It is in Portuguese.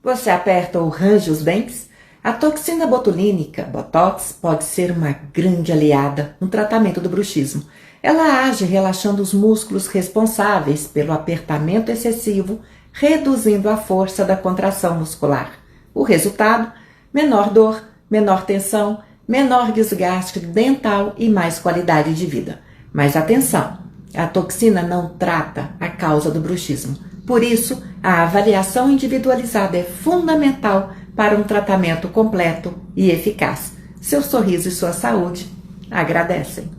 Você aperta ou range os dentes? A toxina botulínica, Botox, pode ser uma grande aliada no tratamento do bruxismo. Ela age relaxando os músculos responsáveis pelo apertamento excessivo, reduzindo a força da contração muscular. O resultado? Menor dor, menor tensão, menor desgaste dental e mais qualidade de vida. Mas atenção, a toxina não trata a causa do bruxismo. Por isso, a avaliação individualizada é fundamental para um tratamento completo e eficaz. Seu sorriso e sua saúde agradecem.